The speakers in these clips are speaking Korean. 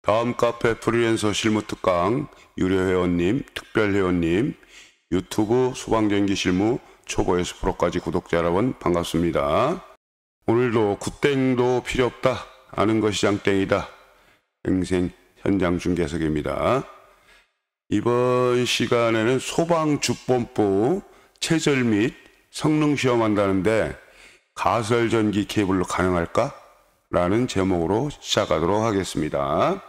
다음 카페 프리랜서 실무 특강 유료 회원님, 특별 회원님, 유튜브 소방전기 실무 초보에서 프로까지 구독자 여러분 반갑습니다. 오늘도 굿땡도 필요 없다. 아는 것이 장땡이다. 행생 현장 중계석입니다. 이번 시간에는 소방주범부 체절 및 성능 시험한다는데 가설전기 케이블로 가능할까? 라는 제목으로 시작하도록 하겠습니다.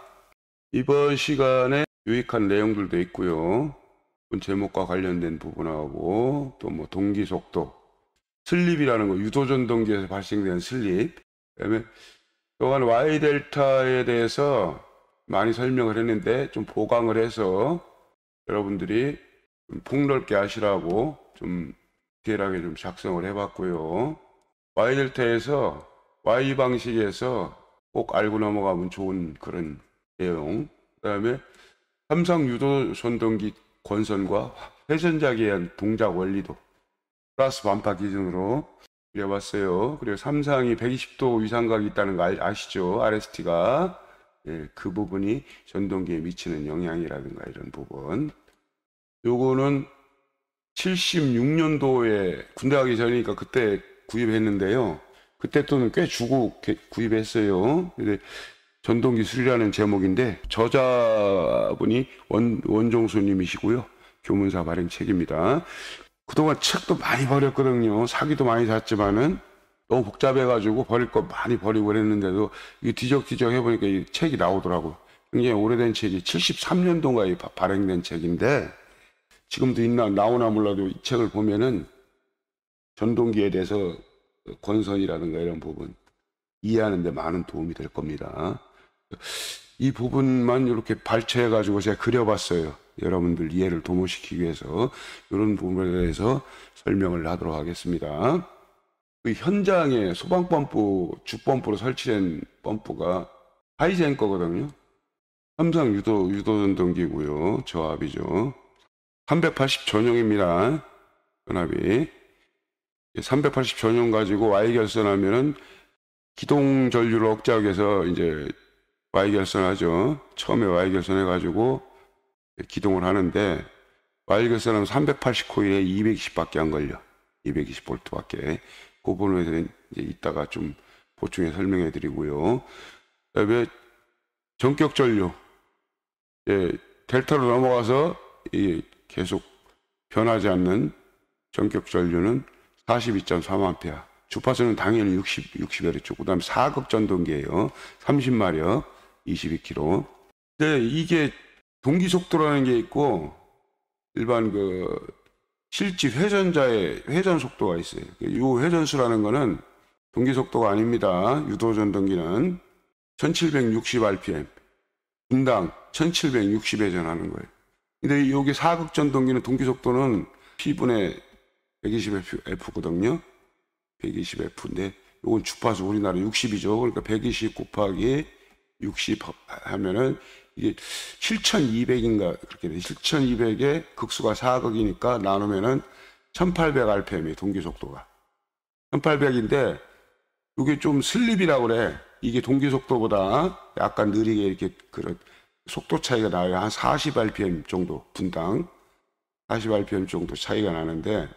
이번 시간에 유익한 내용들도 있고요. 제목과 관련된 부분하고 또 뭐 동기속도, 슬립이라는 거, 유도전동기에서 발생되는 슬립, 그다음에 또한 Y델타에 대해서 많이 설명을 했는데 좀 보강을 해서 여러분들이 좀 폭넓게 아시라고 좀 디테일하게 좀 작성을 해봤고요. Y델타에서 Y 방식에서 꼭 알고 넘어가면 좋은 그런 내용. 그 다음에 삼성 유도전동기 권선과 회전자기에 의한 동작 원리도 플러스 반파 기준으로 그려봤어요. 그리고 삼상이 120도 위상각이 있다는 거 아시죠? RST가. 예, 그 부분이 전동기에 미치는 영향이라든가 이런 부분. 요거는 76년도에 군대 가기 전이니까 그때 구입했는데요. 그때 돈은 꽤 주고 구입했어요. 근데 전동기술이라는 제목인데 저자분이 원종수님이시고요. 교문사 발행 책입니다. 그동안 책도 많이 버렸거든요. 사기도 많이 샀지만은 너무 복잡해가지고 버릴 거 많이 버리고 그랬는데도 이 뒤적뒤적 해보니까 이 책이 나오더라고요. 굉장히 오래된 책이 73년도인가에 발행된 책인데 지금도 나오나 몰라도 이 책을 보면은 전동기에 대해서 권선이라든가 이런 부분 이해하는 데 많은 도움이 될 겁니다. 이 부분만 이렇게 발췌해 가지고 제가 그려봤어요. 여러분들 이해를 도모시키기 위해서 이런 부분에 대해서 설명을 하도록 하겠습니다. 그 현장에 소방펌프, 주펌프로 설치된 펌프가 하이젠 거거든요. 삼성 유도전동기고요. 저압이죠. 380 전용입니다. 전압이 380 전용 가지고 Y 결선하면은 기동 전류를 억제하기 위해서 이제 Y 결선하죠. 처음에 Y 결선해 가지고 기동을 하는데 Y 결선하면 380 코일에 220밖에 안 걸려. 220볼트밖에. 그 부분에 대해서 이제 이따가 좀 보충해 설명해 드리고요. 그다음에 전격 전류. 예, 델타로 넘어가서 계속 변하지 않는 전격 전류는 42.3A. 주파수는 당연히 60Hz. 그 다음에 사극 전동기예요. 30마력, 22km. 근데 이게 동기 속도라는 게 있고, 일반 실집 회전자의 회전 속도가 있어요. 이 회전수라는 거는 동기 속도가 아닙니다. 유도 전동기는 1760rpm, 분당 1760회전 하는 거예요. 근데 여기 사극 전동기는 동기 속도는 P분의 120F거든요. 120F인데, 이건 주파수 우리나라 60이죠. 그러니까 120 곱하기 60 하면은 이게 7200인가 그렇게 돼. 7200에 극수가 4극이니까 나누면은 1800rpm이 동기 속도가. 1800인데, 이게 좀 슬립이라고 그래. 이게 동기 속도보다 약간 느리게 이렇게 그런 속도 차이가 나요. 한 40rpm 정도 분당. 40rpm 정도 차이가 나는데,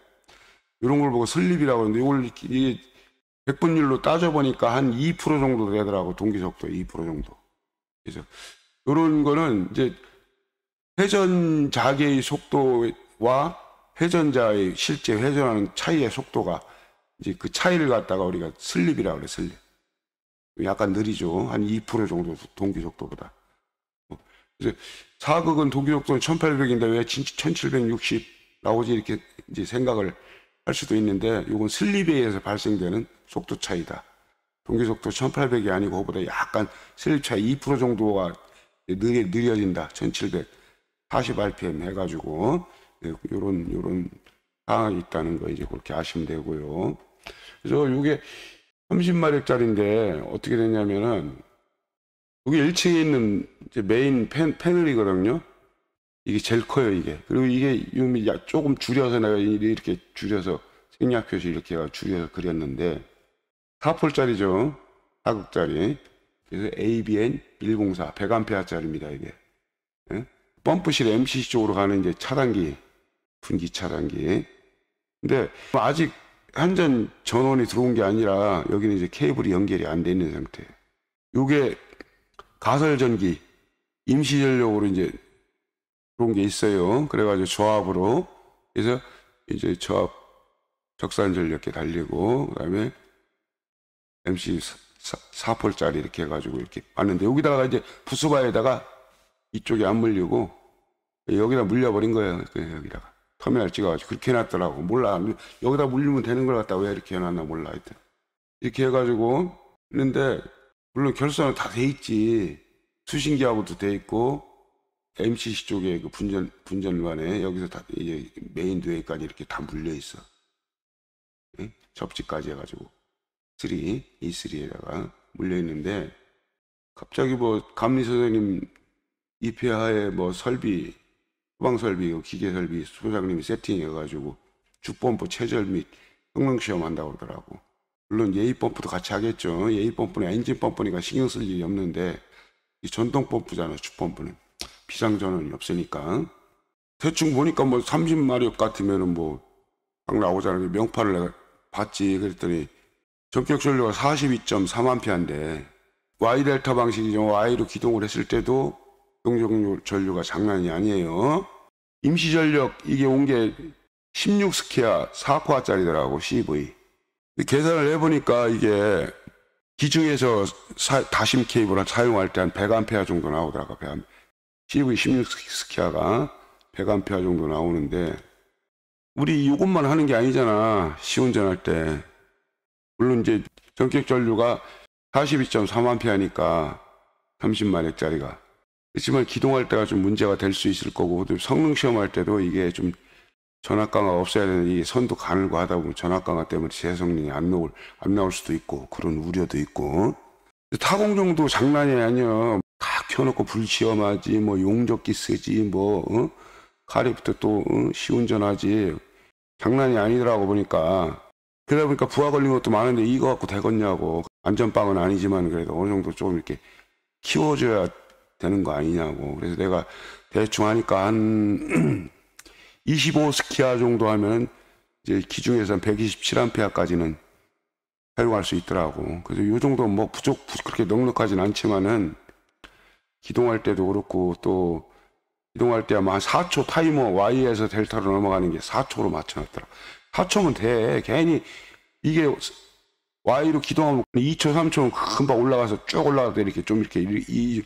이런 걸 보고 슬립이라고 하는데, 이걸 이게 100분율로 따져보니까 한 2% 정도 되더라고. 동기속도 2% 정도. 그래서 이런 거는 이제 회전 자개의 속도와 회전자의 실제 회전하는 차이의 속도가 이제 그 차이를 갖다가 우리가 슬립이라고 그래, 슬립. 약간 느리죠. 한 2% 정도 동기속도보다. 그래서 사극은 동기속도는 1800인데 왜 1760 나오지? 이렇게 이제 생각을 할 수도 있는데, 이건 슬립에 의해서 발생되는 속도 차이다. 동기속도 1800이 아니고 그보다 약간 슬립 차이 2% 정도가 느려진다. 1740rpm 해가지고 요런 상황이 있다는 거 이제 그렇게 아시면 되고요. 그래서 이게 30마력짜리인데 어떻게 됐냐면은 여기 1층에 있는 이제 메인 패널이거든요. 이게 제일 커요, 이게. 그리고 이게 조금 줄여서 내가 이렇게 줄여서 생략표시 이렇게 줄여서 그렸는데 4폴짜리죠. 4극짜리. 그래서 ABN 104 100A짜리입니다, 이게. 예? 펌프실 MCC 쪽으로 가는 이제 차단기, 분기 차단기. 근데 아직 한전 전원이 들어온 게 아니라 여기는 이제 케이블이 연결이 안 돼 있는 상태. 요게 가설전기, 임시전력으로 이제 그런 게 있어요. 그래가지고 조합으로. 그래서 이제 조합 적산전력계 달리고, 그 다음에 MC 4폴짜리 이렇게 해가지고 이렇게 왔는데, 여기다가 이제 부스바에다가 이쪽에 안 물리고, 여기다 물려버린 거예요. 여기다가. 터미널 찍어가지고. 그렇게 해놨더라고. 몰라. 여기다 물리면 되는 걸 갖다 왜 이렇게 해놨나 몰라. 하여튼. 이렇게 해가지고 했는데, 물론 결선은 다 돼 있지. 수신기하고도 돼 있고, MCC 쪽에 그 분전관에 여기서 다 이제 메인 듀에까지 이렇게 다 물려 있어. 예? 접지까지 해가지고 E3에다가 물려 있는데, 갑자기 뭐 감리 선생님 입회하에 뭐 설비, 후방 설비, 기계 설비 소장님이 세팅해가지고 주펌프 체절 및 성능 시험 한다고 그러더라고. 물론 예의 펌프도 같이 하겠죠. 예의 펌프는 엔진 펌프니까 신경 쓸 일이 없는데, 이 전동 펌프잖아. 주펌프는 비상 전원이 없으니까. 대충 보니까 뭐 30마력 같으면은 뭐 딱 나오잖아요. 명판을 내가 봤지. 그랬더니 전격 전류가 42.3A인데 Y 델타 방식이죠. Y로 기동을 했을 때도 기동 전류가 장난이 아니에요. 임시 전력 이게 온 게 16스퀘어 4코어짜리더라고. CV. 계산을 해보니까 이게 기중에서 다심 케이블을 사용할 때 한 100A 정도 나오더라고. CV 16스퀘어가 100A 정도 나오는데, 우리 이것만 하는 게 아니잖아. 시운전할 때. 물론 이제 전격 전류가 42.3A니까 30마력짜리가. 그렇지만 기동할 때가 좀 문제가 될 수 있을 거고, 성능 시험할 때도 이게 좀 전압강화 없어야 되는, 이 선도 가늘고 하다 보면 전압강화 때문에 제 성능이 안 나올 수도 있고, 그런 우려도 있고. 타공정도 장난이 아니야. 다 켜놓고 불 시험하지, 뭐 용접기 쓰지, 뭐 가리부터 또 시운전하지. 장난이 아니더라고 보니까. 그러다 보니까 부하 걸린 것도 많은데 이거 갖고 되겠냐고. 안전빵은 아니지만 그래도 어느 정도 좀 이렇게 키워줘야 되는 거 아니냐고. 그래서 내가 대충 하니까 한 25스퀘어 정도 하면 이제 기중에서는 127A까지는 사용할 수 있더라고. 그래서 이 정도 뭐 그렇게 넉넉하진 않지만은 기동할 때도 그렇고, 또 기동할 때 아마 한 4초 타이머 Y에서 델타로 넘어가는 게 4초로 맞춰놨더라. 4초면 돼. 괜히 이게 Y로 기동하면 2초, 3초는 금방 올라가서 쭉 올라가도 이렇게 좀 이렇게 이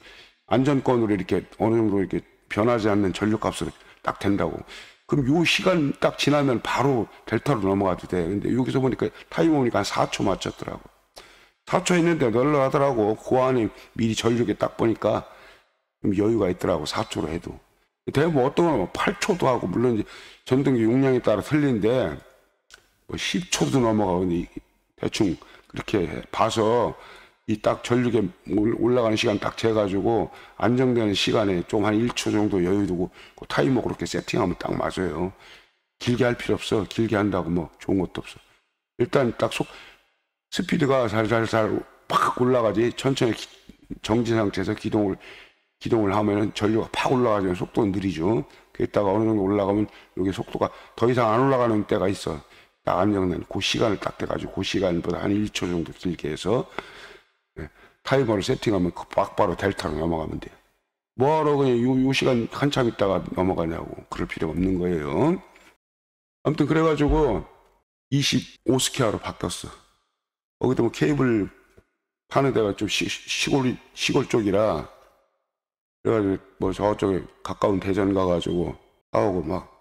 안전권으로 이렇게 어느 정도 이렇게 변하지 않는 전류값으로 딱 된다고. 그럼 요 시간 딱 지나면 바로 델타로 넘어가도 돼. 근데 여기서 보니까 타이머 보니까 한 4초 맞췄더라고. 4초 했는데 널널하더라고. 그 안에 미리 전류계 딱 보니까 좀 여유가 있더라고. 4초로 해도. 대부분 어떤 건 8초도 하고, 물론 이제 전등기 용량에 따라 틀린데 뭐 10초도 넘어가고. 근데 대충 그렇게 봐서 이 딱 전류계 올라가는 시간 딱 재가지고 안정되는 시간에 좀 한 1초 정도 여유 두고 그 타이머 그렇게 세팅하면 딱 맞아요. 길게 할 필요 없어. 길게 한다고 뭐 좋은 것도 없어. 일단 딱 스피드가 살살살 팍 올라가지. 천천히 정지 상태에서 기동을 하면은 전류가 팍 올라가지면 속도는 느리죠. 그랬다가 어느 정도 올라가면 여기 속도가 더 이상 안 올라가는 때가 있어. 딱 안정된 그 시간을 딱 돼가지고 그 시간보다 한 1초 정도 길게 해서 타이머를 세팅하면 그 바로 델타로 넘어가면 돼요. 뭐하러 그냥 요 시간 한참 있다가 넘어가냐고. 그럴 필요 없는 거예요. 아무튼 그래가지고 25스퀘어로 바뀌었어. 거기도 뭐 케이블 파는 데가 좀 시골 쪽이라, 그래가지고 뭐 저쪽에 가까운 대전 가가지고 싸우고 막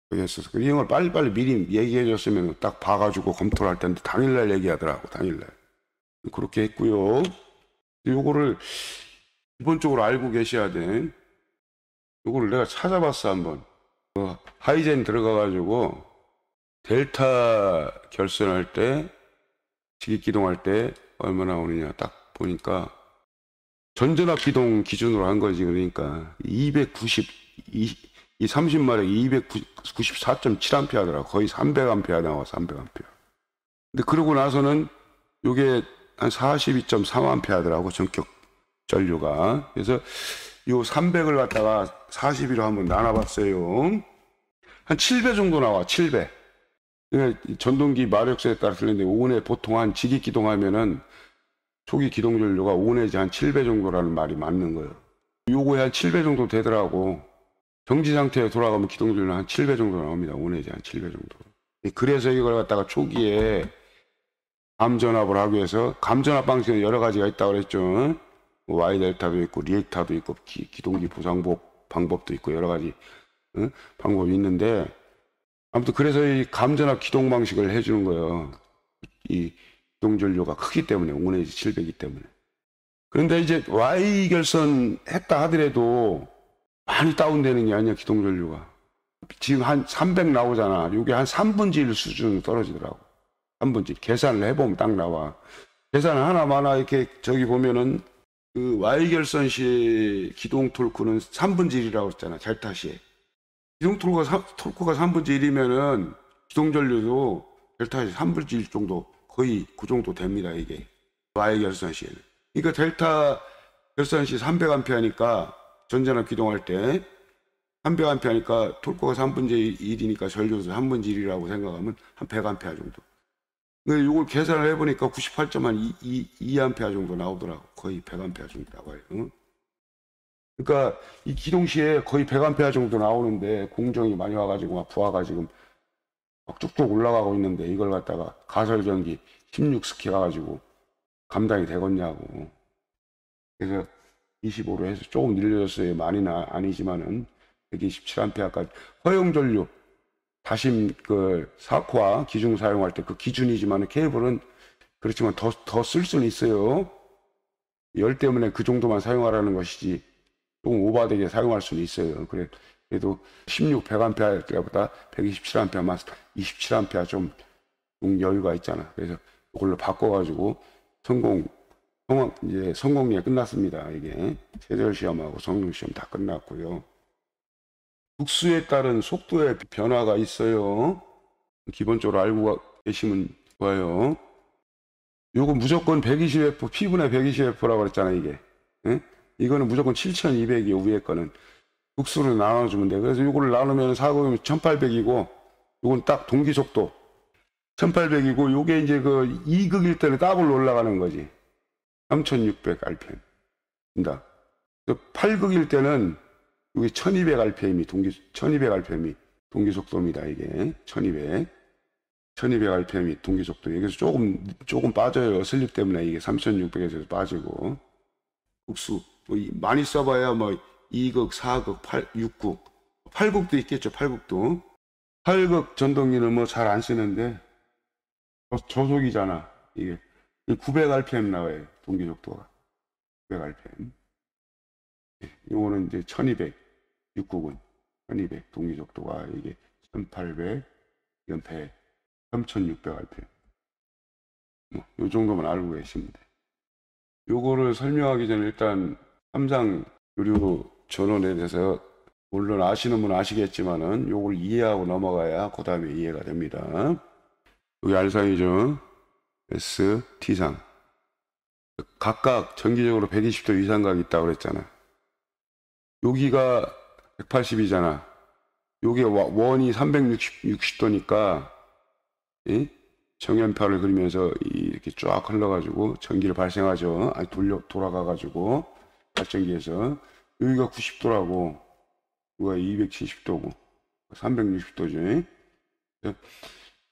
그렇게 했었어. 이 형을 빨리빨리 미리 얘기해줬으면 딱 봐가지고 검토를 할 텐데 당일날 얘기하더라고. 당일날. 그렇게 했고요. 요거를 기본적으로 알고 계셔야 돼. 요거를 내가 찾아봤어 한번. 하이젠 들어가가지고 델타 결선할 때, 직입기동할 때 얼마나 오느냐 딱 보니까 전전압 기동 기준으로 한 거지. 그러니까 290, 이 30마력 294.7A더라고. 거의 300A 나와. 300A. 근데 그러고 나서는 요게 한 42.3A 하더라고, 전격 전류가. 그래서 요 300을 갖다가 42로 한번 나눠봤어요. 한 7배 정도 나와, 7배. 그러니까 전동기 마력수에 따라 틀린데, 온에 보통 한 지기 기동하면은 초기 기동 전류가 온에지 한 7배 정도라는 말이 맞는 거예요. 요거에 한 7배 정도 되더라고. 정지 상태에 돌아가면 기동 전류는 한 7배 정도 나옵니다. 온에지 한 7배 정도. 그래서 이걸 갖다가 초기에 감전압을 하기 위해서, 감전압 방식은 여러 가지가 있다고 그랬죠. Y 델타도 있고 리액타도 있고 기동기 보상법 방법도 있고 여러 가지 방법이 있는데, 아무튼 그래서 이 감전압 기동 방식을 해주는 거예요. 이 기동 전류가 크기 때문에, 온에지 700이기 때문에. 그런데 이제 Y 결선 했다 하더라도 많이 다운되는 게 아니야, 기동 전류가. 지금 한 300 나오잖아. 이게 한 3분의 1 수준으로 떨어지더라고. 3분의 1. 계산을 해보면 딱 나와. 계산 하나마나 이렇게 저기 보면은 그 Y결선 시 기동 토크는 3분의 1이라고 했잖아, 델타 시에. 기동 토크가 3분의 1이면은 기동 전류도 델타 시 3분의 1 정도, 거의 그 정도 됩니다, 이게. Y결선 시에는. 그러니까 델타 결선 시 300A니까 전전압 기동할 때 300A니까 토크가 3분의 1이니까 전류도 3분의 1이라고 생각하면 한 100A 정도. 근데 이걸 계산을 해보니까 98.2A 정도 나오더라고. 거의 100A 정도 나와요. 응? 그러니까 이 기동 시에 거의 100A 정도 나오는데, 공정이 많이 와가지고 막 부하가 지금 막 쭉쭉 올라가고 있는데, 이걸 갖다가 가설전기 16스키 가가지고 감당이 되겠냐고. 그래서 25로 해서 조금 늘려졌어요. 많이는 아니지만은 127A까지. 허용 전류 다심 그 사코아 기중 사용할 때 그 기준이지만, 케이블은 그렇지만 더 쓸 수는 있어요. 열 때문에 그 정도만 사용하라는 것이지 조금 오버되게 사용할 수는 있어요. 그래도 16 100A보다 127A만 27A 좀 여유가 있잖아. 그래서 이걸로 바꿔가지고 이제 성공리에 끝났습니다. 이게 체절 시험하고 성능 시험 다 끝났고요. 국수에 따른 속도의 변화가 있어요. 기본적으로 알고 계시면 좋아요. 요거 무조건 120F, P분의 120F라고 그랬잖아요, 이게. 예? 이거는 무조건 7200이요, 위에 거는. 국수를 나눠주면 돼. 그래서 요거를 나누면 4극이면 1800이고, 요건 딱 동기 속도 1800이고, 요게 이제 그 2극일 때는 더블 올라가는 거지. 3600rpm. 입니다. 8극일 때는 여기 1200rpm이 1200rpm이 동기 속도입니다. 이게 1200rpm이 동기 속도. 여기서 조금 빠져요. 슬립 때문에 이게 3600에서 빠지고. 국수 뭐 많이 써봐야 뭐 2극, 4극, 6극, 8극도 있겠죠. 8극도. 8극 전동기는 뭐 잘 안 쓰는데 저속이잖아. 이게 900rpm 나와요. 동기 속도가 900rpm. 이거는 이제 1200, 6국은 1200 동기 속도가 이게 1800, 이건 100, 3600rpm. 요 정도만 알고 계시면 돼. 요거를 설명하기 전에 일단 삼상 유료 전원에 대해서 물론 아시는 분은 아시겠지만은 요걸 이해하고 넘어가야 그 다음에 이해가 됩니다. 여기 R상이죠. S, T상. 각각 정기적으로 120도 이상각이 있다고 그랬잖아. 여기가 180이잖아. 요게 원이 360도니까 정연파를 그리면서 이렇게 쫙 흘러가지고 전기를 발생하죠. 돌아가가지고 발전기에서. 여기가 90도라고, 여기가 270도고 360도죠.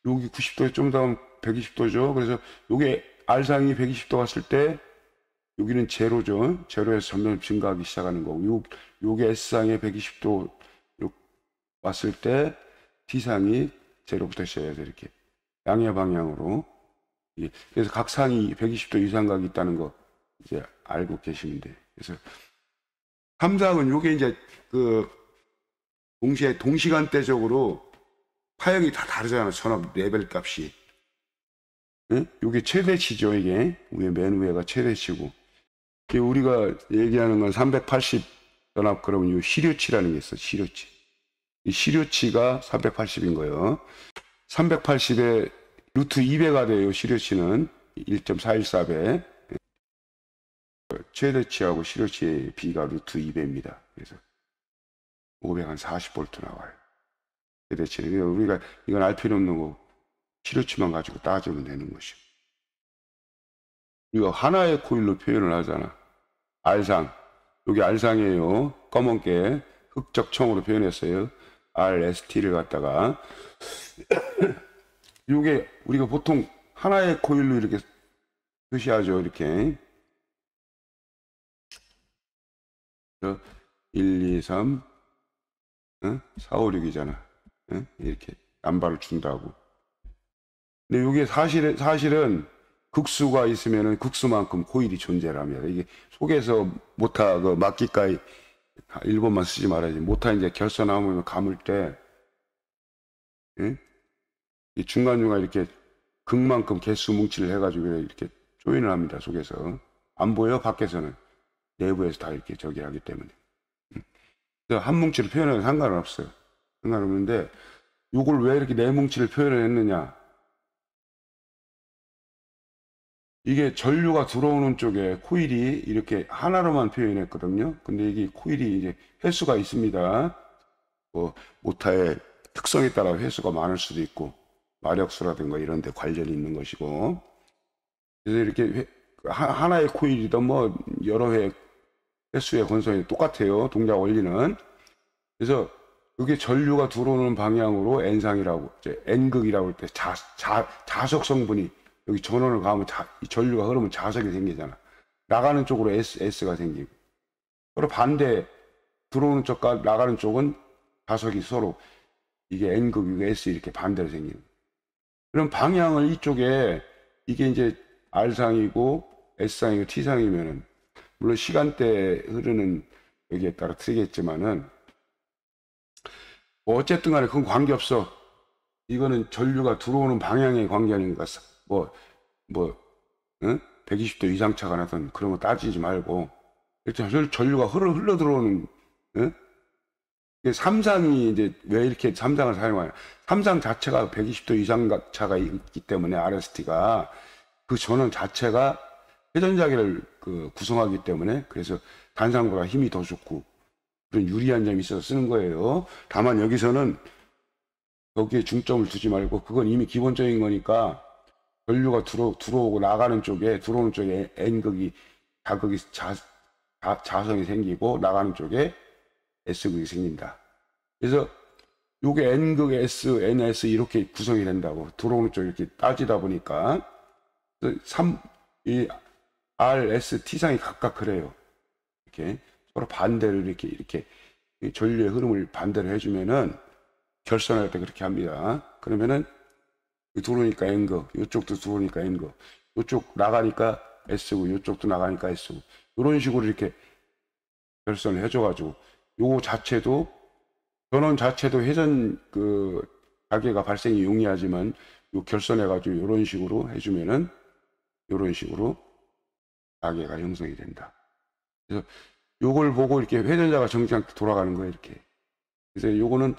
여기 90도에 좀 더 120도죠. 그래서 요게 R상이 120도 갔을 때 여기는 제로죠. 제로에서 점점 증가하기 시작하는 거고, 요게 S상에 120도 왔을 때 T상이 제로부터 시작해서 이렇게 양의 방향으로. 그래서 각 상이 120도 이상각이 있다는 거 이제 알고 계시면 돼요. 그래서 3상은 요게 이제 그 동시간대적으로 파형이 다 다르잖아. 전압 레벨 값이. 응? 요게 최대치죠. 이게 맨 위에가 최대치고, 우리가 얘기하는 건 380 전압, 그러면 요 시료치라는 게 있어. 시료치. 이 시료치가 380인 거예요. 380에 루트 200가 돼요. 시료치는 1.414배. 최대치하고 실효치의 B가 루트 2배입니다. 그래서 540V 나와요. 최대치는. 우리가 이건 알 필요 없는 거, 실효치만 가지고 따지면 되는 것이고. 우리가 하나의 코일로 표현을 하잖아. 알상. 여기 알상이에요. 검은게 흑적 청으로 표현했어요. RST를 갖다가. 이게 우리가 보통 하나의 코일로 이렇게 표시하죠. 이렇게 1, 2, 3, 4, 5, 6이잖아. 이렇게 남발을 준다고. 근데 이게 사실은 극수가 있으면은 극수만큼 코일이 존재합니다. 이게 속에서 모타 그 막기가에 일본만 쓰지 말아야지. 모타 이제 결선하면 감을 때 중간중간 이렇게 극만큼 개수 뭉치를 해가지고 이렇게 조인을 합니다. 속에서 안 보여. 밖에서는 내부에서 다 이렇게 저기 하기 때문에 한 뭉치를 표현해도 상관은 없어요. 상관없는데 이걸 왜 이렇게 네 뭉치를 표현을 했느냐. 이게 전류가 들어오는 쪽에 코일이 이렇게 하나로만 표현했거든요. 근데 이게 코일이 이제 횟수가 있습니다. 뭐 모타의 특성에 따라 횟수가 많을 수도 있고 마력수라든가 이런 데 관련이 있는 것이고, 그래서 이렇게 하나의 코일이든 뭐 여러 횟수의 건성이 똑같아요. 동작 원리는. 그래서 이게 전류가 들어오는 방향으로 N상이라고, 이제 N극이라고 할 때 자석 성분이 여기 전원을 가면 전류가 흐르면 자석이 생기잖아. 나가는 쪽으로 S가 생기고, 서로 반대 들어오는 쪽과 나가는 쪽은 자석이 서로 이게 N극이고 S 이렇게 반대로 생기는. 그럼 방향을 이쪽에 이게 이제 R상이고 S상이고 T상이면은 물론 시간대 흐르는 여기에 따라 틀리겠지만은 뭐 어쨌든 간에 그건 관계없어. 이거는 전류가 들어오는 방향에 관계하는 것 같아. 120도 이상 차가 나든 그런 거 따지지 말고 일단 전류가 흘러 들어오는, 삼상이 이제 왜 이렇게 삼상을 사용하냐. 삼상 자체가 120도 이상 차가 있기 때문에 RST가 그 전원 자체가 회전자기를 구성하기 때문에 그래서 단상보다 힘이 더 좋고 그런 유리한 점이 있어서 쓰는 거예요. 다만 여기서는 거기에 중점을 두지 말고 그건 이미 기본적인 거니까 전류가 들어오고 나가는 쪽에 들어오는 쪽에 N극이 자성이 생기고 나가는 쪽에 S극이 생긴다. 그래서 요게 N극 S, NS 이렇게 구성이 된다고. 들어오는 쪽 이렇게 따지다 보니까 이 R, S, T상이 각각 그래요. 이렇게 서로 반대로 이렇게 전류의 흐름을 반대로 해주면은 결선할 때 그렇게 합니다. 그러면은 들어오니까 N극, 이쪽도 들어오니까 N극, 이쪽 나가니까 S고, 이쪽도 나가니까 S고, 이런 식으로 이렇게 결선을 해줘가지고, 요거 자체도, 전원 자체도 회전 가계가 발생이 용이하지만, 요 결선해가지고, 이런 식으로 해주면은, 이런 식으로 가계가 형성이 된다. 그래서 요걸 보고 이렇게 회전자가 정상 돌아가는 거예요, 이렇게. 그래서 요거는,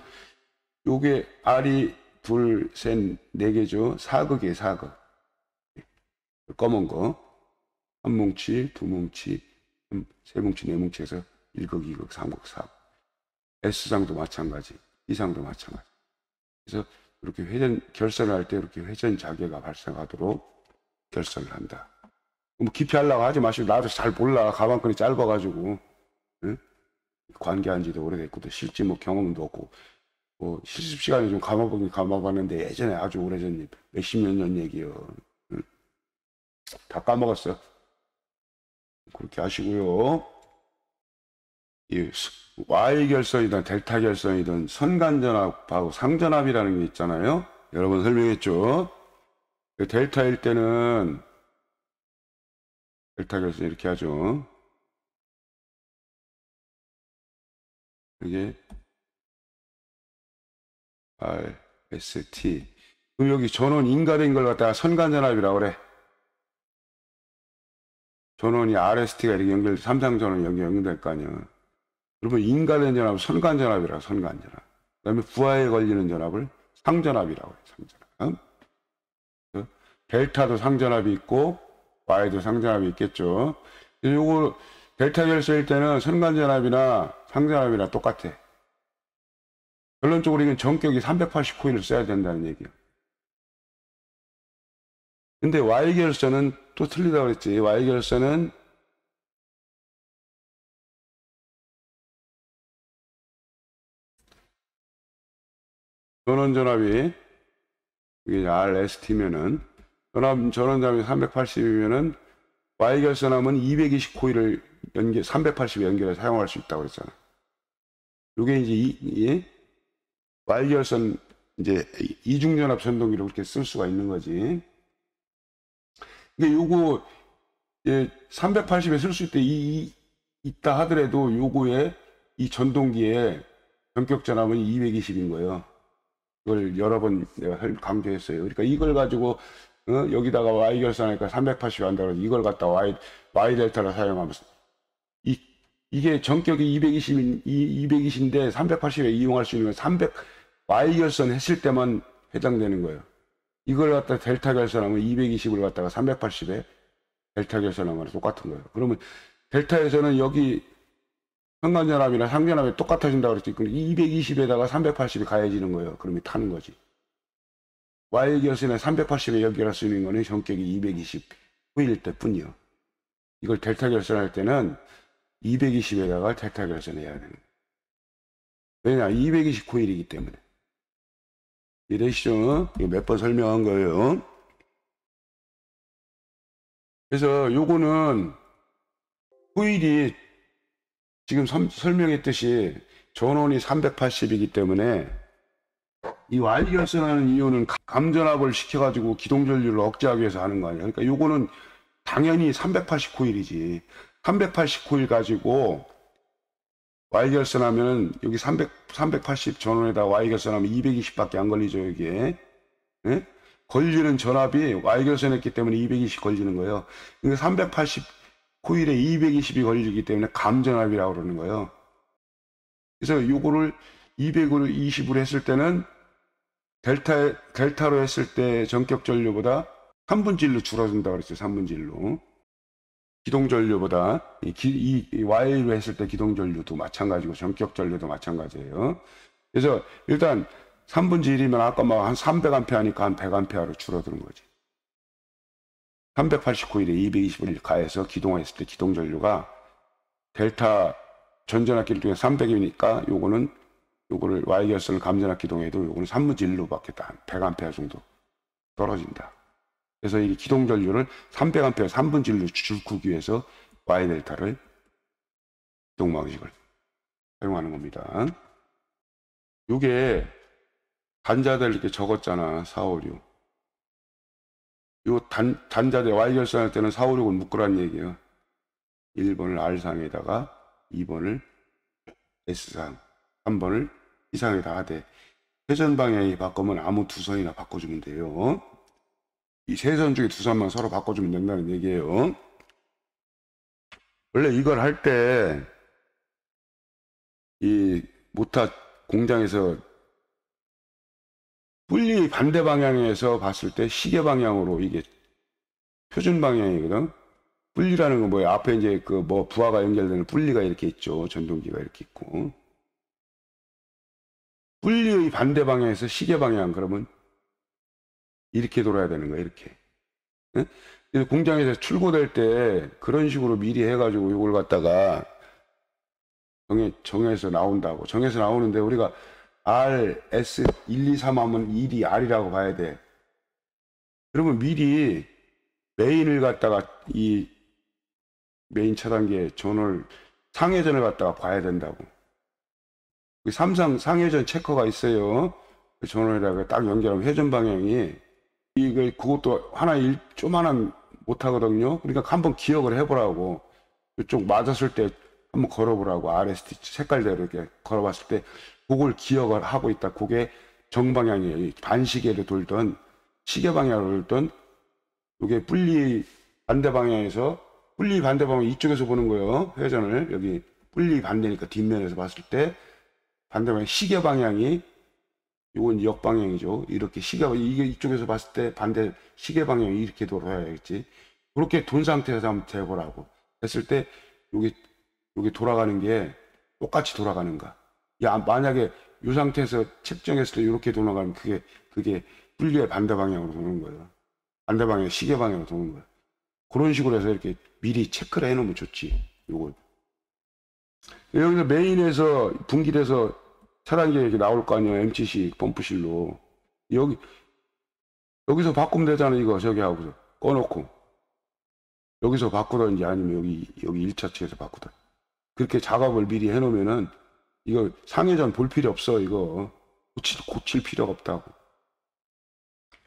요게 R이 둘, 셋, 네 개죠. 사극이에요, 사극. 검은 거. 한 뭉치, 두 뭉치, 세 뭉치, 네 뭉치에서 1극, 2극, 3극, 4극. S상도 마찬가지, T상도 마찬가지. 그래서 이렇게 결선을 할 때 이렇게 회전 자계가 발생하도록 결선을 한다. 뭐 깊이 하려고 하지 마시고, 나도 잘 몰라. 가방끈이 짧아가지고. 응? 관계한 지도 오래됐고, 실제 뭐 경험도 없고. 실습 시간에 좀 감아봤는데 예전에 아주 오래전 몇십 년 전 얘기요. 응? 다 까먹었어. 그렇게 하시고요. 이 Y 결선이든 델타 결선이든 선간전압하고 상전압이라는 게 있잖아요. 여러 번 설명했죠. 델타일 때는 델타 결선 이렇게 하죠. 이게 R, S, T. 그럼 여기 전원 인가된 걸 갖다가 선간전압이라고 그래. 전원이 RST가 이렇게 삼상전원이 연결될 거 아니야. 그러면 인가된 전압을 선간전압이라고, 선간전압. 그 다음에 부하에 걸리는 전압을 상전압이라고 해, 상전압. 델타도 상전압이 있고 Y도 상전압이 있겠죠. 요거 델타 결선일 때는 선간전압이나 상전압이나 똑같아. 결론적으로 이건 전격이 380코일을 써야 된다는 얘기야. 근데 Y결선은 또 틀리다고 그랬지. Y결선은 전원전압이 이게 RST면은 전원전압이 380이면은 Y결선하면 220코일을 380에 연결해서 사용할 수 있다고 그랬잖아. 요게 이제 Y결선 이제 이중전압 전동기로 그렇게 쓸 수가 있는 거지. 근데 요거 380에 쓸 수 있다 하더라도 요거에 이 전동기에 전격 전압은 220인 거예요. 이걸 여러 번 내가 강조했어요. 그러니까 이걸 가지고 여기다가 Y결선하니까 380이 한다고 해서 이걸 갖다 Y 델타를 사용하면서 이게 전격이 220인데 380에 이용할 수 있는 건 Y결선 했을 때만 해당되는 거예요. 이걸 갖다 델타 결선하면 220을 갖다가 380에 델타 결선하면 똑같은 거예요. 그러면 델타에서는 여기 현관전압이나 상전압이 똑같아진다고 그랬지. 220에다가 380이 가해지는 거예요. 그러면 타는 거지. Y결선에 380에 연결할 수 있는 거는 전격이 220 후일 때 뿐이요. 이걸 델타 결선할 때는 220에다가 델타 결선해야 되는 거예요. 왜냐? 220 코일이기 때문에. 이해되시죠? 이거 몇 번 설명한 거예요. 그래서 요거는 코일이 지금 설명했듯이 전원이 380이기 때문에 이 Y결선하는 이유는 감전압을 시켜가지고 기동전류를 억제하기 위해서 하는 거 아니야. 그러니까 요거는 당연히 380 코일이지. 380 코일 가지고 Y결선하면 여기 380 전원에다 Y결선하면 220밖에 안 걸리죠, 여기에. 예? 걸리는 전압이 Y결선했기 때문에 220 걸리는 거예요. 그러니까 380 코일에 220이 걸리기 때문에 감전압이라고 그러는 거예요. 그래서 요거를 220으로 했을 때는 델타로 했을 때 전격 전류보다 3분의 1로 줄어든다고 그랬어요. 3분의 1로. 기동 전류보다 이 Y로 했을 때 기동 전류도 마찬가지고 전격 전류도 마찬가지예요. 그래서 일단 3분의 1이면 아까 막 한 300A 하니까 한 100A로 줄어드는 거지. 380코일에 220을 가해서 기동했을 때 기동 전류가 델타 전전압기 중에 300이니까 요거를 Y결선을 감전압 기동해도 요거는 3분의 1로 밖에 한 100A 정도 떨어진다. 그래서 이 기동 전류를 300A 3분의 1로 줄이기 위해서 Y 델타를 기동 방식을 사용하는 겁니다. 요게 단자들 이렇게 적었잖아. 4, 5, 6. 요 단자들 Y결선 할 때는 4, 5, 6을 묶으라는 얘기예요. 1번을 R상에다가 2번을 S상, 3번을 D상에다 하되 회전 방향이 바꾸면 아무 두 선이나 바꿔주면 돼요. 이 세 선 중에 두 선만 서로 바꿔주면 된다는 얘기예요. 원래 이걸 할 때 이 모타 공장에서 분리 반대 방향에서 봤을 때 시계 방향으로 이게 표준 방향이거든. 분리라는 건 뭐예요? 앞에 이제 그 뭐 부하가 연결되는 분리가 이렇게 있죠. 전동기가 이렇게 있고. 분리의 반대 방향에서 시계 방향 그러면 이렇게 돌아야 되는 거야. 이렇게. 응? 그래서 공장에서 출고될 때 그런 식으로 미리 해가지고 이걸 갖다가 정해서 나온다고. 정해서 나오는데 우리가 R, S, 1, 2, 3 하면 1이 R이라고 봐야 돼. 그러면 미리 메인을 갖다가 이 메인 차단기에 전원을 상회전을 갖다가 봐야 된다고. 삼상 상회전 체커가 있어요. 그 전원에다가 딱 연결하면 회전 방향이 그것도 조만한 못 하거든요. 그러니까 한번 기억을 해보라고. 이쪽 맞았을 때 한번 걸어보라고. RST 색깔대로 이렇게 걸어봤을 때 그걸 기억을 하고 있다. 그게 정방향이에요. 반시계로 돌던 시계 방향으로 돌던 이게 분리 반대 방향에서 분리 반대 방향 이쪽에서 보는 거예요. 회전을 여기 분리 반대니까 뒷면에서 봤을 때 반대 방향 시계 방향이 요건 역방향이죠. 이렇게 이게 이쪽에서 봤을 때 반대 시계 방향이 이렇게 돌아야겠지. 그렇게 돈 상태에서 한번 재보라고 했을 때 요게 돌아가는 게 똑같이 돌아가는가. 야, 만약에 이 상태에서 측정했을 때 이렇게 돌아가면 그게 분리의 반대 방향으로 도는 거예요. 반대 방향, 시계 방향으로 도는 거예요. 그런 식으로 해서 이렇게 미리 체크를 해놓으면 좋지. 요거. 여기서 메인에서 분길해서 차단기 이렇게 나올 거 아니에요. MCC 펌프실로. 여기서 바꾸면 되잖아. 이거 저기 하고서 꺼놓고. 여기서 바꾸던지 아니면 여기 1차 측에서 바꾸던. 그렇게 작업을 미리 해놓으면은 이거 상해전 볼 필요 없어. 이거 고칠 필요가 없다고.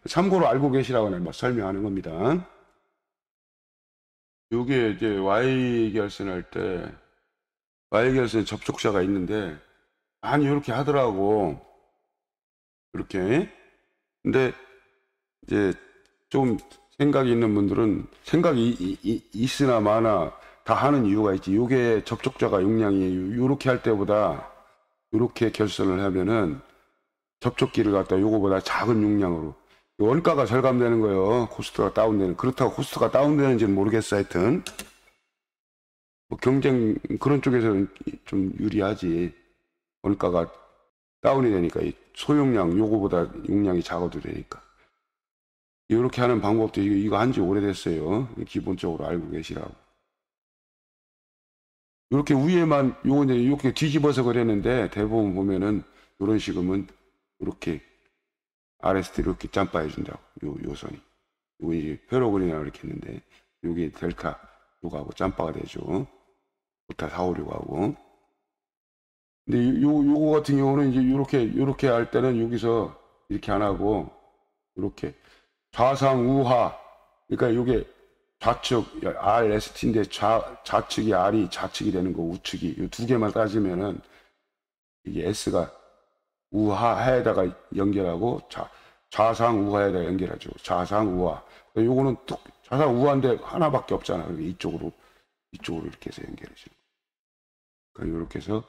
참고로 알고 계시라고 내가 설명하는 겁니다. 요게 이제 Y결선 할 때 Y결선 접촉자가 있는데 많이 이렇게 하더라고. 이렇게. 근데 이제 좀 생각이 있는 분들은 생각이 있으나 마나 다 하는 이유가 있지. 요게 접촉자가 용량이 요렇게 할 때보다 요렇게 결선을 하면은 접촉기를 갖다 요거보다 작은 용량으로 원가가 절감되는 거예요. 코스트가 다운되는. 그렇다고 코스트가 다운되는지는 모르겠어. 하여튼 뭐 경쟁 그런 쪽에서는 좀 유리하지. 원가가 다운이 되니까 이 소용량 요거보다 용량이 작아도 되니까 이렇게 하는 방법도 이거 한지 오래됐어요. 기본적으로 알고 계시라고. 이렇게 위에만 요거 이제 이렇게 뒤집어서 그랬는데 대부분 보면은 이런 식으면 이렇게 RST 이렇게 짬바해 준다고. 요 선이 요거 이제 페로그린이라고 이렇게 했는데 요게 델타 요거하고 짬바가 되죠. 부타 456하고. 근데 요거 같은 경우는 이제 요렇게 할 때는 여기서 이렇게 안 하고 이렇게 좌상 우하. 그러니까 요게 좌측 RST인데 좌측이 R이 좌측이 되는 거 우측이 이 두 개만 따지면은 이게 S가 우하에다가 연결하고 좌상 우하에다가 연결하죠. 좌상 우하. 요거는 뚝 좌상 우하인데 하나밖에 없잖아. 그러니까 이쪽으로 이렇게 해서 연결해줘. 그러니까 이렇게 해서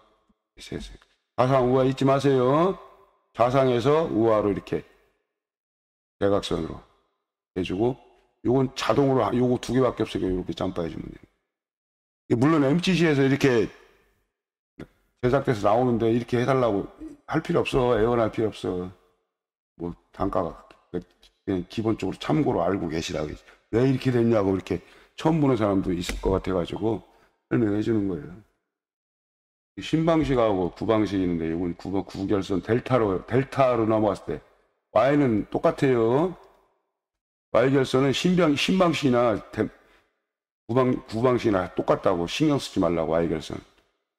좌상 우하 잊지 마세요. 좌상에서 우하로 이렇게 대각선으로 해주고 요건 자동으로 요거 두 개밖에 없으니까 이렇게 짬바해 주면 돼요. 물론 MCC에서 이렇게 제작돼서 나오는데 이렇게 해달라고 할 필요 없어. 애원할 필요 없어. 뭐 단가가 그냥 기본적으로 참고로 알고 계시라고. 왜 이렇게 됐냐고 이렇게 처음 보는 사람도 있을 것 같아가지고 설명해 주는 거예요. 신방식하고 구방식이 있는데 이건 구결선 델타로 넘어갔을 때 Y는 똑같아요. Y결선은 신방식이나 구방식이나 똑같다고 신경 쓰지 말라고. Y결선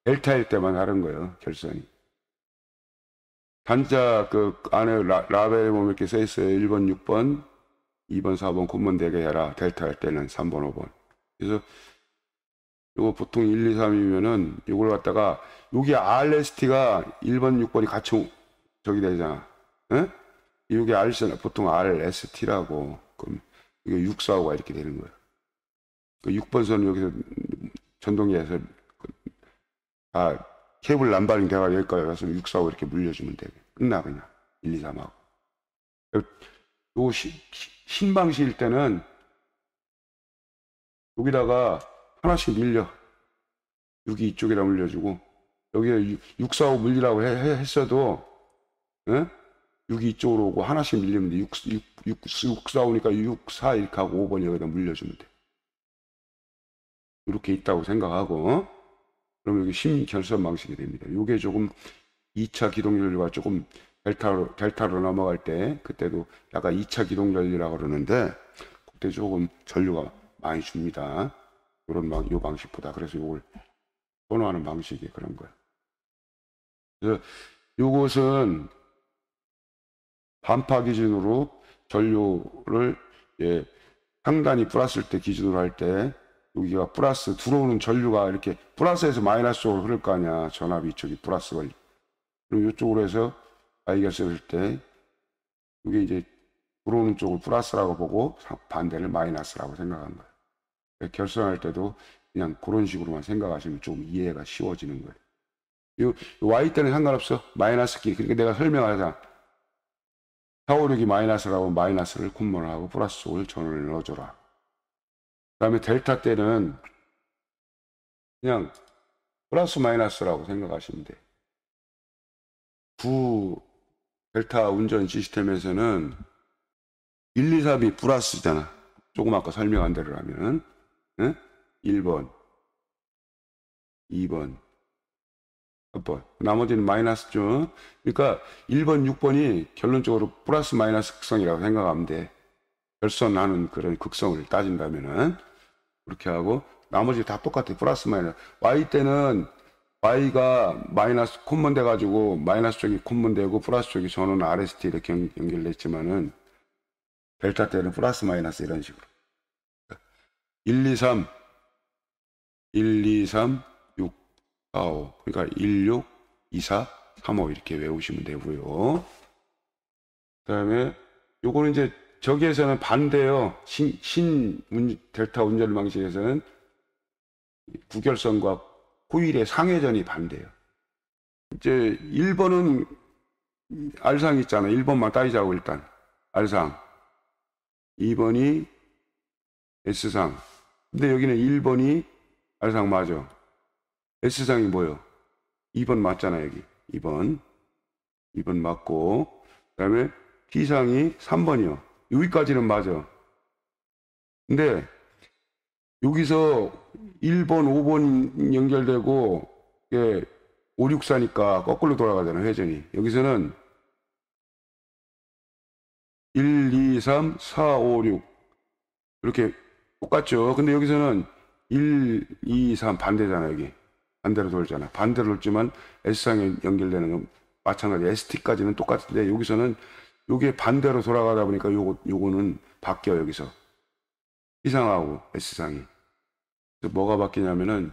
델타일 때만 다른 거예요. 결선이. 단자 그 안에 라벨에 보면 이렇게 써 있어요. 1번 6번 2번 4번 콤만 되게 해라. 델타 할 때는 3번 5번. 그래서 요거 보통 1, 2, 3이면은 요걸 갖다가 여기 RST가 1번 6번이 같이 저기 되잖아. 응? 이게 보통 RST라고. 그럼 이게 6, 4, 5가 이렇게 되는 거예요. 그 6번 선은 여기서 전동기에서 케이블 남발링 돼가 여기까지 가서 6, 4, 5 이렇게 물려주면 돼. 끝나 그냥 1, 2, 3하고. 요 신방식일 때는 여기다가 하나씩 밀려. 6이 이쪽에다 물려주고 여기에 6, 4, 5 물리라고 했어도 응? 6이 이쪽으로 오고 하나씩 밀리면 돼. 6, 4, 오니까 6, 4 이렇게 하고 5번 여기다 물려주면 돼. 이렇게 있다고 생각하고 그러면 여기 심결선 방식이 됩니다. 이게 조금 2차 기동전류가 조금 델타로 넘어갈 때 그때도 약간 2차 기동전류라고 그러는데 그때 조금 전류가 많이 줍니다. 요 방식보다. 그래서 이걸 선호하는 방식이 그런 거예요. 그래서 요것은 반파 기준으로 전류를 상단이 플러스일 때 기준으로 할 때 여기가 플러스 들어오는 전류가 이렇게 플러스에서 마이너스 쪽으로 흐를 거 아니야. 전압이 이쪽이 플러스 걸리. 그리고 이쪽으로 해서 Y결선을 때 이게 이제 들어오는 쪽을 플러스라고 보고 반대를 마이너스라고 생각한 거예요. 결선할 때도 그냥 그런 식으로만 생각하시면 좀 이해가 쉬워지는 거예요. Y 때는 상관없어. 마이너스 키. 그러니까 내가 설명하자. 456이 마이너스라고 마이너스를 콤보를 하고 플러스 쪽을 전원을 넣어줘라. 그 다음에 델타 때는 그냥 플러스 마이너스라고 생각하시면 돼. 구 델타 운전 시스템에서는 1, 2, 3이 플러스잖아. 조금 아까 설명한 대로 하면 1번, 2번, 3번. 나머지는 마이너스죠. 그러니까 1번, 6번이 결론적으로 플러스 마이너스 극성이라고 생각하면 돼. 결선하는 그런 극성을 따진다면은 그렇게 하고 나머지 다 똑같아. 플러스 마이너스. Y 때는 Y가 마이너스 콤문 돼가지고 마이너스 쪽이 콤문 되고 플러스 쪽이 전원 RST 이렇게 연결됐지만은 델타 때는 플러스 마이너스 이런 식으로 1, 2, 3 1, 2, 3 6 4, 5 그러니까 1, 6 2, 4 3, 5 이렇게 외우시면 되고요. 그 다음에 요거는 이제 저기에서는 반대요. 델타 운전 방식에서는 구결선과 코일의 상회전이 반대요. 이제 1번은 R상 있잖아. 1번만 따지자고 일단 R상, 2번이 S상. 근데 여기는 1번이 R상 맞아. S상이 뭐요? 2번 맞잖아. 여기 2번 맞고 그 다음에 T상이 3번이요. 여기까지는 맞아. 근데 여기서 1번, 5번 연결되고 이게 5, 6, 4니까 거꾸로 돌아가잖아. 회전이. 여기서는 1, 2, 3, 4, 5, 6 이렇게 똑같죠. 근데 여기서는 1, 2, 3 반대잖아. 여기 반대로 돌잖아. 반대로 돌지만 S상에 연결되는 건 마찬가지. ST까지는 똑같은데 여기서는 요게 반대로 돌아가다 보니까 요거는 바뀌어. 여기서 T상하고 S상이. 그래서 뭐가 바뀌냐면은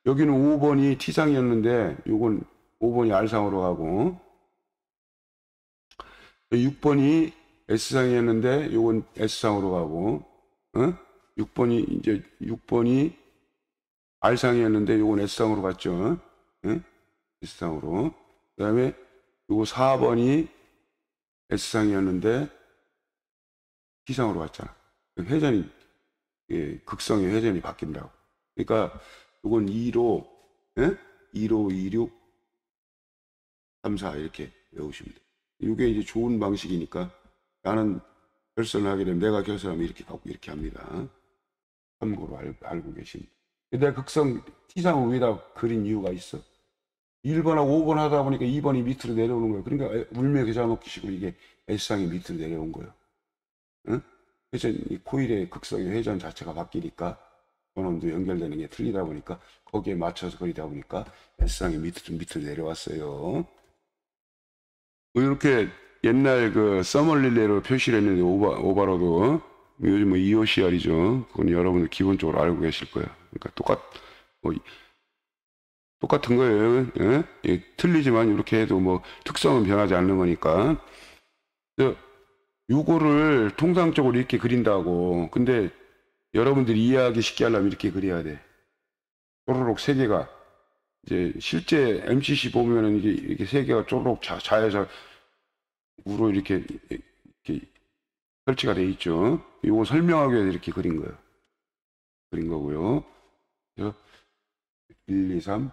여기는 5번이 T상이었는데 요건 5번이 R상으로 가고 6번이 S상이었는데 요건 S상으로 가고 6번이 R상이었는데 요건 S상으로 갔죠. S상으로. 그 다음에 요거 4번이 S상이었는데 T상으로 갔잖아. 회전이 극성의 회전이 바뀐다고. 그러니까 요건 2로 2로 26 3, 4 이렇게 외우시면 돼요. 이게 이제 좋은 방식이니까 나는 결선을 하게 되면 내가 결선하면 이렇게 하고 이렇게 합니다. 참고로 알고 계십니다. 내가 극성 T상을 위에다 그린 이유가 있어. 1번하고 5번 하다 보니까 2번이 밑으로 내려오는 거예요. 그러니까 울며 겨자 먹기식으로 이게 S상이 밑으로 내려온 거예요. 회전, 이 코일의 극성의 회전 자체가 바뀌니까 전원도 연결되는 게 틀리다 보니까 거기에 맞춰서 그리다 보니까 S상이 밑으로 내려왔어요. 이렇게 옛날 그 서멀 릴레이로 표시를 했는데 오바로드 요즘 뭐 EOCR이죠. 그건 여러분들 기본적으로 알고 계실 거예요. 그러니까 똑같은 거예요. 예? 예, 틀리지만 이렇게 해도 뭐 특성은 변하지 않는 거니까. 요거를 통상적으로 이렇게 그린다고. 근데 여러분들이 이해하기 쉽게 하려면 이렇게 그려야 돼. 쪼르륵 세 개가. 이제 실제 MCC 보면은 이게 세 개가 쪼르륵 좌에서 우로 이렇게 설치가 돼 있죠. 요거 설명하기 위해서 이렇게 그린 거예요. 그린 거고요. 그래서 1, 2, 3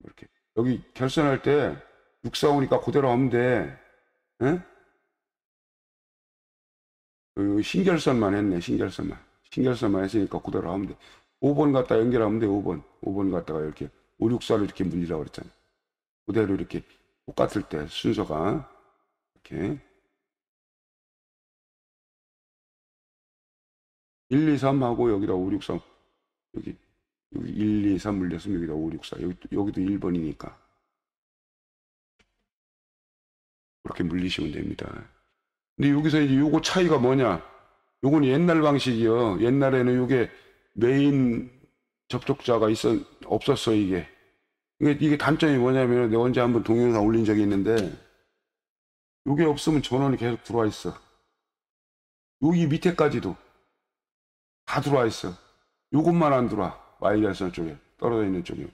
이렇게. 여기 결선할 때 6, 4, 5니까 그대로 하면 돼. 예? 신결선만 했네. 신결선만 했으니까 그대로 하면 돼. 5번 갖다 연결하면 돼. 5번 갖다가 이렇게 5, 6, 4를 이렇게 물리라고 그랬잖아. 그대로 이렇게 똑같을 때 순서가 이렇게 1, 2, 3 하고 여기다 5, 6, 3 여기 1, 2, 3 물렸으면 여기다 5, 6, 4 여기도 1번이니까 그렇게 물리시면 됩니다. 근데 여기서 이제 요거 차이가 뭐냐? 요건 옛날 방식이요. 옛날에는 요게 메인 접촉자가 없었어, 이게. 이게 단점이 뭐냐면 내가 언제 한번 동영상 올린 적이 있는데 요게 없으면 전원이 계속 들어와 있어. 여기 밑에까지도 다 들어와 있어. 요것만 안 들어와. Y결선 쪽에 떨어져 있는 쪽에.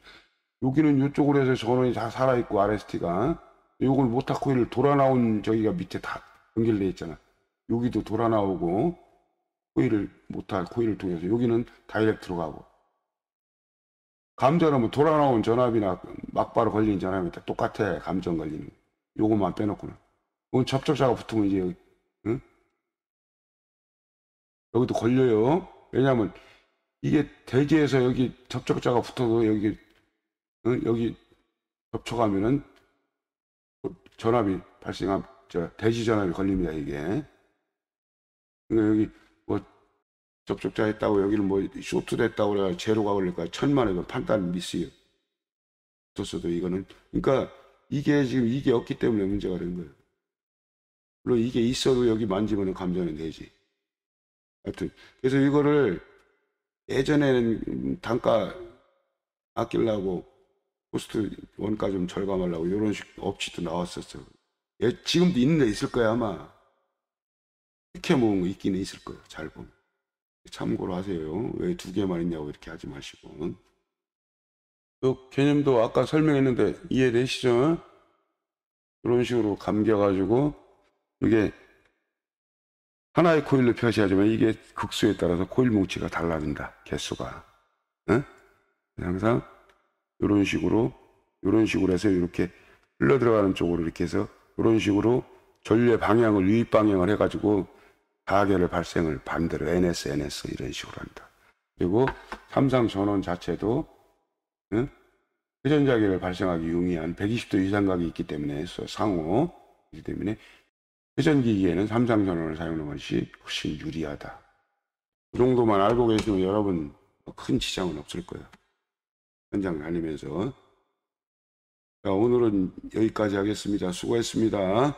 여기는 요쪽으로 해서 전원이 다 살아있고 RST가 요걸 모타 코일 돌아 나온 저기가 밑에 다 연결돼 있잖아. 여기도 돌아 나오고 코일을 못할 코일을 통해서 여기는 다이렉트로 가고 감전은 뭐 돌아 나온 전압이나 막바로 걸린 전압이 다 똑같아. 감전 걸리는 거. 요것만 빼놓고는. 이건 접촉자가 붙으면 이제 여기, 응? 여기도 걸려요. 왜냐면 이게 대지에서 여기 접촉자가 붙어도 여기 응? 여기 접촉하면은 전압이 발생함 대지 전압이 걸립니다. 이게. 그러니까 여기 뭐 접촉자 했다고 여기는 뭐 쇼트 됐다고 그래 제로가 걸릴까 천만 원이면 판단 미스요. 붙었어도 이거는 그러니까 이게 지금 이게 없기 때문에 문제가 된 거예요. 물론 이게 있어도 여기 만지면 감전은 되지. 하여튼 그래서 이거를 예전에는 단가 아끼려고 코스트 원가 좀 절감하려고 이런 식 업체도 나왔었어. 지금도 있는 데 있을 거야 아마. 이렇게 모은 거 있기는 있을 거예요. 잘 보면. 참고로 하세요. 왜 두 개만 있냐고 이렇게 하지 마시고. 또 개념도 아까 설명했는데 이해되시죠? 이런 식으로 감겨가지고 이게 하나의 코일로 표시하지만 이게 극수에 따라서 코일 뭉치가 달라진다. 개수가. 응? 항상 이런 식으로 해서 이렇게 흘러 들어가는 쪽으로 이렇게 해서 이런 식으로 전류의 방향을 유입 방향을 해가지고 가계를 발생을 반대로 NS 이런 식으로 한다. 그리고 삼상 전원 자체도 응? 회전자계를 발생하기 용이한 120도 이상각이 있기 때문에 상호이기 때문에 회전기기에는 삼상 전원을 사용하는 것이 훨씬 유리하다. 그 정도만 알고 계시면 여러분 큰 지장은 없을 거예요. 현장 다니면서. 자, 오늘은 여기까지 하겠습니다. 수고했습니다.